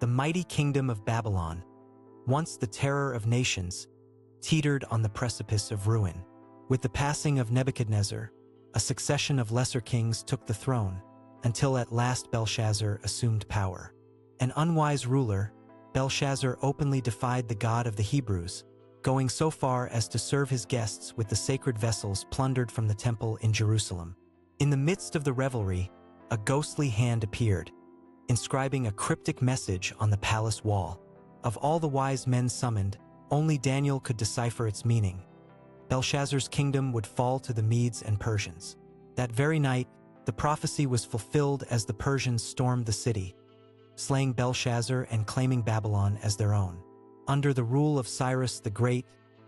The mighty kingdom of Babylon, once the terror of nations, teetered on the precipice of ruin. With the passing of Nebuchadnezzar, a succession of lesser kings took the throne, until at last Belshazzar assumed power. An unwise ruler, Belshazzar openly defied the God of the Hebrews, going so far as to serve his guests with the sacred vessels plundered from the temple in Jerusalem. In the midst of the revelry, a ghostly hand appeared, inscribing a cryptic message on the palace wall. Of all the wise men summoned, only Daniel could decipher its meaning. Belshazzar's kingdom would fall to the Medes and Persians. That very night, the prophecy was fulfilled as the Persians stormed the city, slaying Belshazzar and claiming Babylon as their own. Under the rule of Cyrus the Great,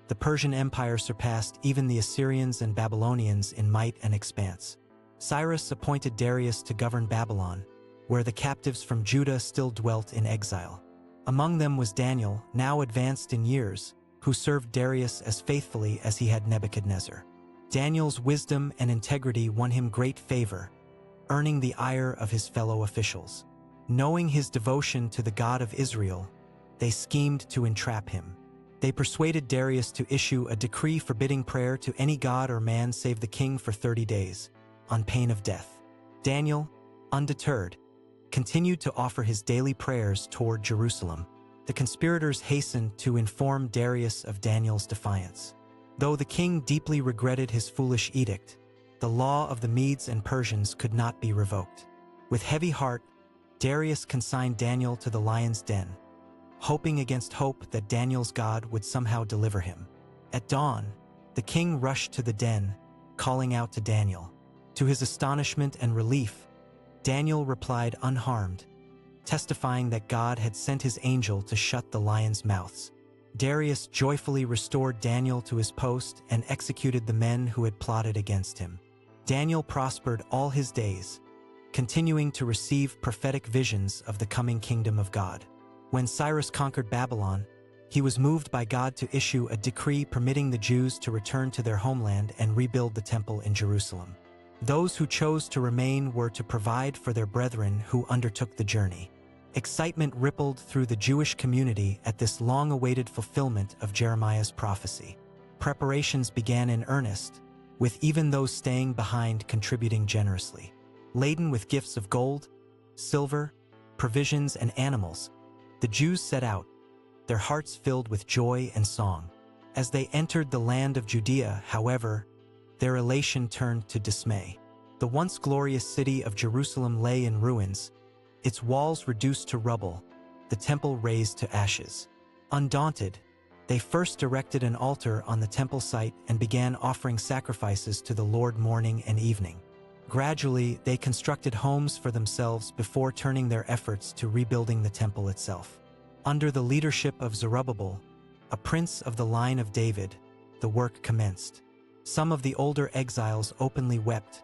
the Persian Empire surpassed even the Assyrians and Babylonians in might and expanse. Cyrus appointed Darius to govern Babylon, where the captives from Judah still dwelt in exile. Among them was Daniel, now advanced in years, who served Darius as faithfully as he had Nebuchadnezzar. Daniel's wisdom and integrity won him great favor, earning the ire of his fellow officials. Knowing his devotion to the God of Israel, they schemed to entrap him. They persuaded Darius to issue a decree forbidding prayer to any god or man save the king for 30 days, on pain of death. Daniel, undeterred, continued to offer his daily prayers toward Jerusalem. The conspirators hastened to inform Darius of Daniel's defiance. Though the king deeply regretted his foolish edict, the law of the Medes and Persians could not be revoked. With heavy heart, Darius consigned Daniel to the lion's den, hoping against hope that Daniel's God would somehow deliver him. At dawn, the king rushed to the den, calling out to Daniel. To his astonishment and relief, Daniel replied unharmed, testifying that God had sent his angel to shut the lions' mouths. Darius joyfully restored Daniel to his post and executed the men who had plotted against him. Daniel prospered all his days, continuing to receive prophetic visions of the coming kingdom of God. When Cyrus conquered Babylon, he was moved by God to issue a decree permitting the Jews to return to their homeland and rebuild the temple in Jerusalem. Those who chose to remain were to provide for their brethren who undertook the journey. Excitement rippled through the Jewish community at this long-awaited fulfillment of Jeremiah's prophecy. Preparations began in earnest, with even those staying behind contributing generously. Laden with gifts of gold, silver, provisions, and animals, the Jews set out, their hearts filled with joy and song. As they entered the land of Judea, however, their elation turned to dismay. The once glorious city of Jerusalem lay in ruins, its walls reduced to rubble, the temple razed to ashes. Undaunted, they first erected an altar on the temple site and began offering sacrifices to the Lord morning and evening. Gradually, they constructed homes for themselves before turning their efforts to rebuilding the temple itself. Under the leadership of Zerubbabel, a prince of the line of David, the work commenced. Some of the older exiles openly wept,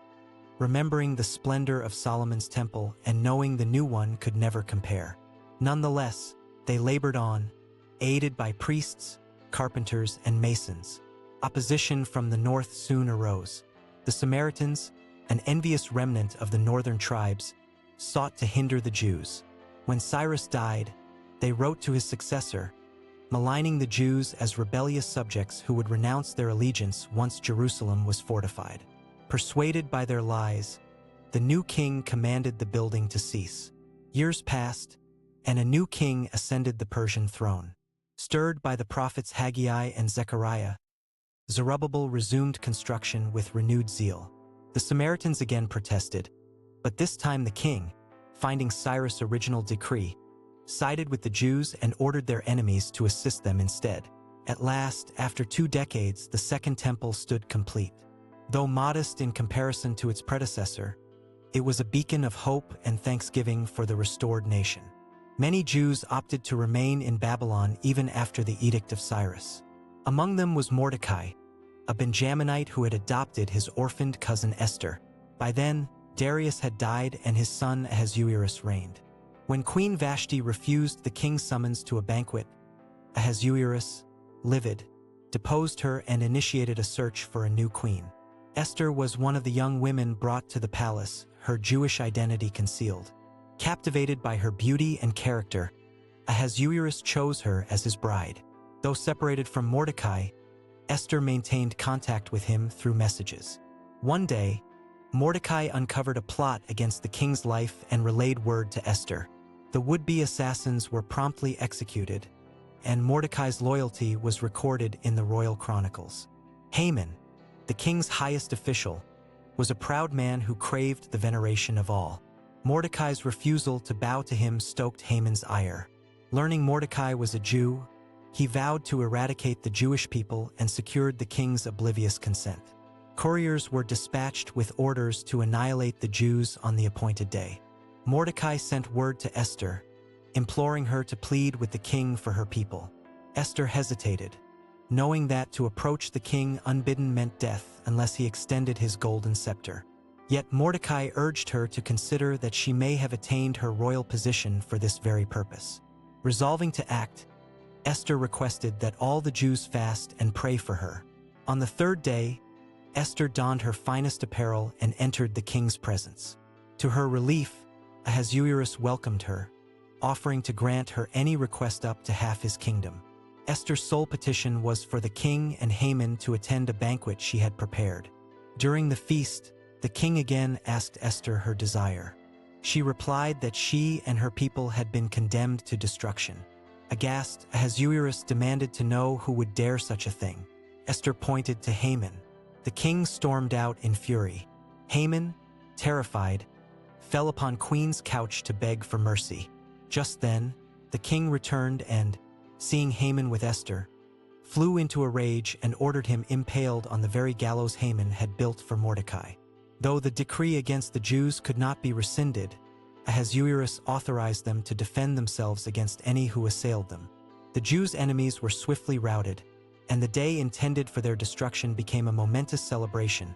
remembering the splendor of Solomon's temple and knowing the new one could never compare. Nonetheless, they labored on, aided by priests, carpenters, and masons. Opposition from the north soon arose. The Samaritans, an envious remnant of the northern tribes, sought to hinder the Jews. When Cyrus died, they wrote to his successor, maligning the Jews as rebellious subjects who would renounce their allegiance once Jerusalem was fortified. Persuaded by their lies, the new king commanded the building to cease. Years passed, and a new king ascended the Persian throne. Stirred by the prophets Haggai and Zechariah, Zerubbabel resumed construction with renewed zeal. The Samaritans again protested, but this time the king, finding Cyrus' original decree, sided with the Jews and ordered their enemies to assist them instead. At last, after 2 decades, the Second Temple stood complete. Though modest in comparison to its predecessor, it was a beacon of hope and thanksgiving for the restored nation. Many Jews opted to remain in Babylon even after the Edict of Cyrus. Among them was Mordecai, a Benjaminite who had adopted his orphaned cousin Esther. By then, Darius had died and his son Ahasuerus reigned. When Queen Vashti refused the king's summons to a banquet, Ahasuerus, livid, deposed her and initiated a search for a new queen. Esther was one of the young women brought to the palace, her Jewish identity concealed. Captivated by her beauty and character, Ahasuerus chose her as his bride. Though separated from Mordecai, Esther maintained contact with him through messages. One day, Mordecai uncovered a plot against the king's life and relayed word to Esther. The would-be assassins were promptly executed, and Mordecai's loyalty was recorded in the royal chronicles. Haman, the king's highest official, was a proud man who craved the veneration of all. Mordecai's refusal to bow to him stoked Haman's ire. Learning Mordecai was a Jew, he vowed to eradicate the Jewish people and secured the king's oblivious consent. Couriers were dispatched with orders to annihilate the Jews on the appointed day. Mordecai sent word to Esther, imploring her to plead with the king for her people. Esther hesitated, knowing that to approach the king unbidden meant death unless he extended his golden scepter. Yet Mordecai urged her to consider that she may have attained her royal position for this very purpose. Resolving to act, Esther requested that all the Jews fast and pray for her. On the third day, Esther donned her finest apparel and entered the king's presence. To her relief, Ahasuerus welcomed her, offering to grant her any request up to half his kingdom. Esther's sole petition was for the king and Haman to attend a banquet she had prepared. During the feast, the king again asked Esther her desire. She replied that she and her people had been condemned to destruction. Aghast, Ahasuerus demanded to know who would dare such a thing. Esther pointed to Haman. The king stormed out in fury. Haman, terrified, fell upon Queen's couch to beg for mercy. Just then, the king returned and, seeing Haman with Esther, flew into a rage and ordered him impaled on the very gallows Haman had built for Mordecai. Though the decree against the Jews could not be rescinded, Ahasuerus authorized them to defend themselves against any who assailed them. The Jews' enemies were swiftly routed, and the day intended for their destruction became a momentous celebration,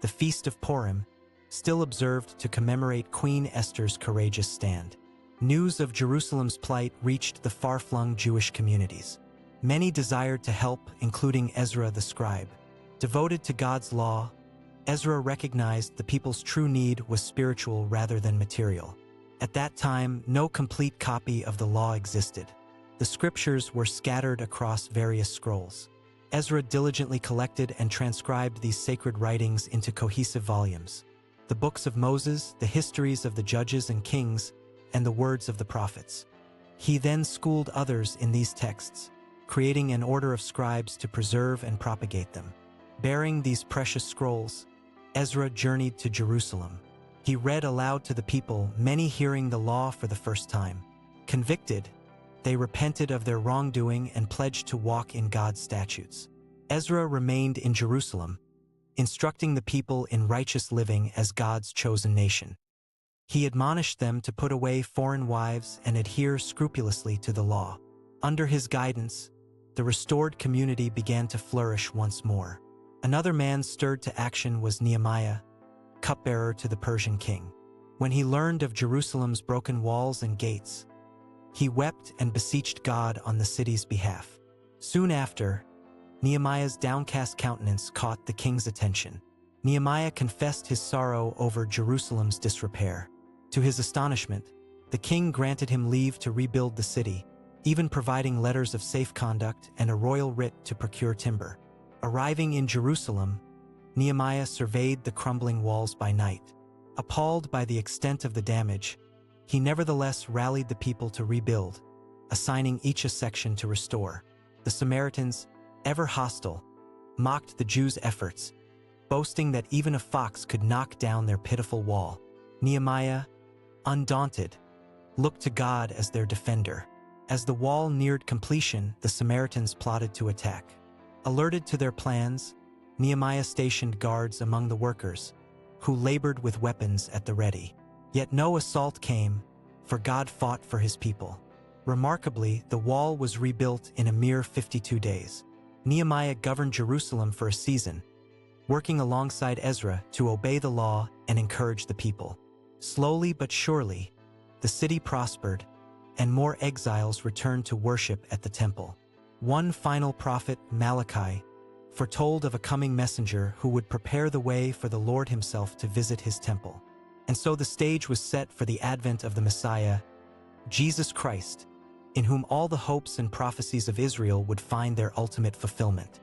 the Feast of Purim, still observed to commemorate Queen Esther's courageous stand. News of Jerusalem's plight reached the far-flung Jewish communities. Many desired to help, including Ezra the scribe. Devoted to God's law, Ezra recognized the people's true need was spiritual rather than material. At that time, no complete copy of the law existed. The scriptures were scattered across various scrolls. Ezra diligently collected and transcribed these sacred writings into cohesive volumes. The books of Moses, the histories of the judges and kings, and the words of the prophets. He then schooled others in these texts, creating an order of scribes to preserve and propagate them. Bearing these precious scrolls, Ezra journeyed to Jerusalem. He read aloud to the people, many hearing the law for the first time. Convicted, they repented of their wrongdoing and pledged to walk in God's statutes. Ezra remained in Jerusalem, instructing the people in righteous living as God's chosen nation. He admonished them to put away foreign wives and adhere scrupulously to the law. Under his guidance, the restored community began to flourish once more. Another man stirred to action was Nehemiah, cupbearer to the Persian king. When he learned of Jerusalem's broken walls and gates, he wept and beseeched God on the city's behalf. Soon after, Nehemiah's downcast countenance caught the king's attention. Nehemiah confessed his sorrow over Jerusalem's disrepair. To his astonishment, the king granted him leave to rebuild the city, even providing letters of safe conduct and a royal writ to procure timber. Arriving in Jerusalem, Nehemiah surveyed the crumbling walls by night. Appalled by the extent of the damage, he nevertheless rallied the people to rebuild, assigning each a section to restore. The Samaritans, ever hostile, mocked the Jews' efforts, boasting that even a fox could knock down their pitiful wall. Nehemiah, undaunted, looked to God as their defender. As the wall neared completion, the Samaritans plotted to attack. Alerted to their plans, Nehemiah stationed guards among the workers, who labored with weapons at the ready. Yet no assault came, for God fought for his people. Remarkably, the wall was rebuilt in a mere 52 days. Nehemiah governed Jerusalem for a season, working alongside Ezra to obey the law and encourage the people. Slowly but surely, the city prospered, and more exiles returned to worship at the temple. One final prophet, Malachi, foretold of a coming messenger who would prepare the way for the Lord himself to visit his temple. And so the stage was set for the advent of the Messiah, Jesus Christ, in whom all the hopes and prophecies of Israel would find their ultimate fulfillment.